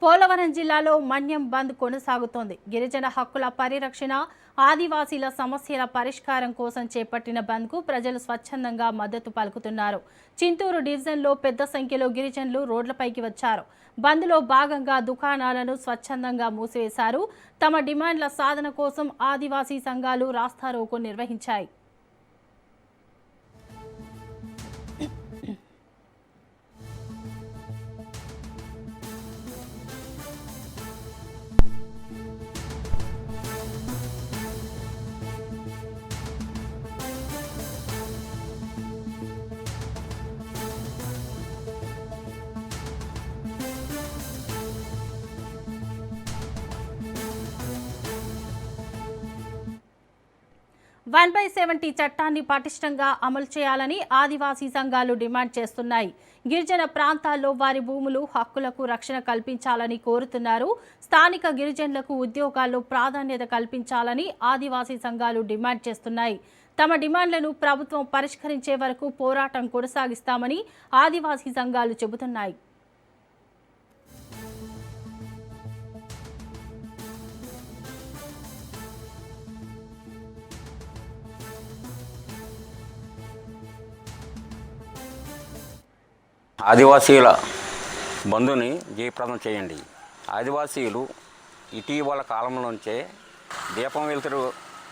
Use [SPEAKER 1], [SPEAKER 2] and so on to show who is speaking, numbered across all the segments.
[SPEAKER 1] పోలవరం జిల్లాలో మన్యం బంద్ కొనసాగుతోంది. గిరిజన హక్కుల పరిరక్షణ, ఆదివాసీల సమస్యల పరిష్కారం కోసం చేపట్టిన బంద్కు ప్రజలు స్వచ్ఛందంగా మద్దతు పలుకుతున్నారు. చింతూరు డివిజన్లో పెద్ద సంఖ్యలో గిరిజనులు రోడ్లపైకి వచ్చారు. బంద్లో భాగంగా దుకాణాలను స్వచ్ఛందంగా మూసివేశారు. తమ డిమాండ్ల సాధన కోసం ఆదివాసీ సంఘాలు రాస్తారోకో నిర్వహించాయి. వన్ బై 70 చట్టాన్ని పటిష్టంగా అమలు చేయాలని ఆదివాసీ సంఘాలు డిమాండ్ చేస్తున్నాయి. గిరిజన ప్రాంతాల్లో వారి భూములు, హక్కులకు రక్షణ కల్పించాలని కోరుతున్నారు. స్థానిక గిరిజనులకు ఉద్యోగాల్లో ప్రాధాన్యత కల్పించాలని ఆదివాసీ సంఘాలు డిమాండ్ చేస్తున్నాయి. తమ డిమాండ్లను ప్రభుత్వం పరిష్కరించే వరకు పోరాటం కొనసాగిస్తామని ఆదివాసీ సంఘాలు చెబుతున్నాయి.
[SPEAKER 2] ఆదివాసీల బంధుని జయప్రదం చేయండి. ఆదివాసీలు ఇటీవల కాలంలోంచే దీపం వెలుతురు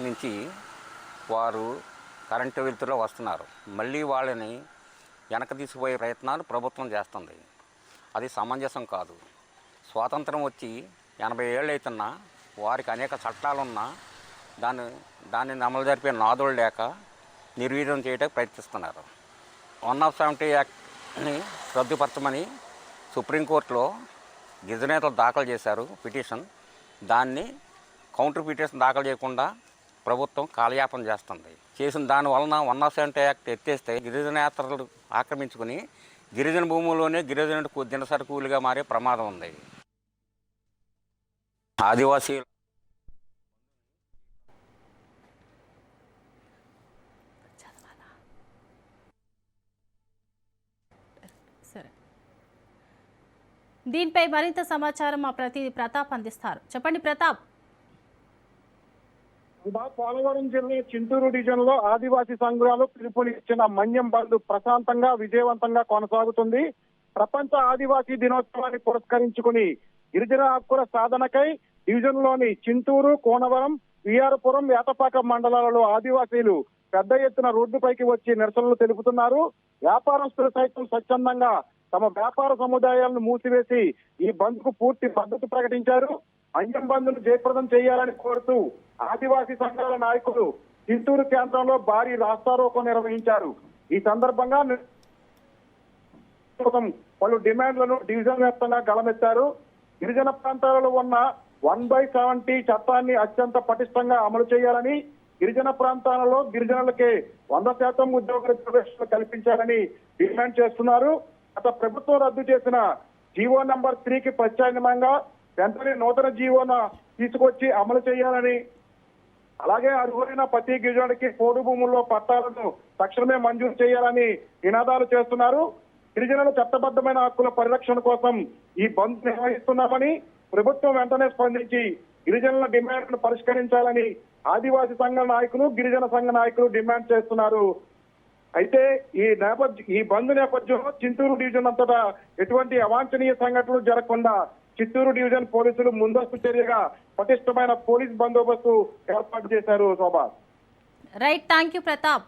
[SPEAKER 2] నుంచి వారు కరెంటు వెలుతురులో వస్తున్నారు. మళ్ళీ వాళ్ళని వెనక తీసుకుపోయే ప్రయత్నాలు ప్రభుత్వం చేస్తుంది. అది సమంజసం కాదు. స్వాతంత్రం వచ్చి 80 ఏళ్ళు అవుతున్నా వారికి అనేక చట్టాలున్నా దాన్ని అమలు జరిపే నాదులు లేక నిర్వీర్యం చేయడానికి ప్రయత్నిస్తున్నారు. 170 యాక్ట్ని రద్దుపరచమని సుప్రీంకోర్టులో గిరిజనేతలు దాఖలు చేశారు పిటిషన్. దాన్ని కౌంటర్ పిటిషన్ దాఖలు చేయకుండా ప్రభుత్వం కాలయాపన చేస్తుంది. చేసిన దానివలన 170 యాక్ట్ ఎత్తేస్తే గిరిజనేతలు ఆక్రమించుకుని గిరిజన భూముల్లోనే గిరిజనులకు దినసరి కూలిగా మారే ప్రమాదం ఉంది. ఆదివాసీ
[SPEAKER 1] దీనిపై మరింత సమాచారం మా ప్రతినిధి ప్రతాప్ అందిస్తారు. చెప్పండి ప్రతాప్.
[SPEAKER 3] పోలవరం జిల్లా చింతూరు డివిజన్ లో ఆదివాసీ సంఘాలు పిలుపునిచ్చిన మన్యం బంద్ ప్రశాంతంగా విజయవంతంగా కొనసాగుతుంది. ప్రపంచ ఆదివాసీ దినోత్సవాన్ని పురస్కరించుకుని గిరిజన హక్కుల సాధనకై డివిజన్ లోని చింతూరు, కోనవరం, విఆర్పురం, వేటపాక మండలాలలో ఆదివాసీలు పెద్ద ఎత్తున రోడ్డుపైకి వచ్చి నిరసనలు తెలుపుతున్నారు. వ్యాపారస్తులు సైతం స్వచ్ఛందంగా తమ వ్యాపార సముదాయాలను మూసివేసి ఈ బంద్ కు పూర్తి మద్దతు ప్రకటించారు. మన్యం బంద్ ను జయప్రదం చేయాలని కోరుతూ ఆదివాసీ సంఘాల నాయకులు చింతూరు కేంద్రంలో భారీ రాస్తారోకో నిర్వహించారు. ఈ సందర్భంగా పలు డిమాండ్లను డివిజన్ వ్యాప్తంగా గళమెత్తారు. గిరిజన ప్రాంతాలలో ఉన్న 1/70 చట్టాన్ని అత్యంత పటిష్టంగా అమలు చేయాలని, గిరిజన ప్రాంతాలలో గిరిజనులకే 100% ఉద్యోగ రిజర్వేషన్లు కల్పించాలని డిమాండ్ చేస్తున్నారు. గత ప్రభుత్వం రద్దు చేసిన జీవో నంబర్ 3కి ప్రత్యామ్నాయంగా వెంటనే నూతన జీవోను తీసుకొచ్చి అమలు చేయాలని, అలాగే అర్హులైన ప్రతి గిరిజనుడికి పోడు భూముల్లో పట్టాలను తక్షణమే మంజూరు చేయాలని నినాదాలు చేస్తున్నారు. గిరిజనుల చట్టబద్ధమైన హక్కుల పరిరక్షణ కోసం ఈ బంద్ నిర్వహిస్తున్నామని, ప్రభుత్వం వెంటనే స్పందించి గిరిజనుల డిమాండ్లను పరిష్కరించాలని ఆదివాసీ సంఘ నాయకులు, గిరిజన సంఘ నాయకులు డిమాండ్ చేస్తున్నారు. అయితే ఈ బంద్ నేపథ్యంలో చింతూరు డివిజన్ అంతటా ఎటువంటి అవాంఛనీయ సంఘటనలు జరగకుండా చిత్తూరు డివిజన్ పోలీసులు ముందస్తు చర్యగా పటిష్టమైన పోలీస్ బందోబస్తు ఏర్పాటు చేశారు. Shobha.
[SPEAKER 1] Right, thank you Pratap.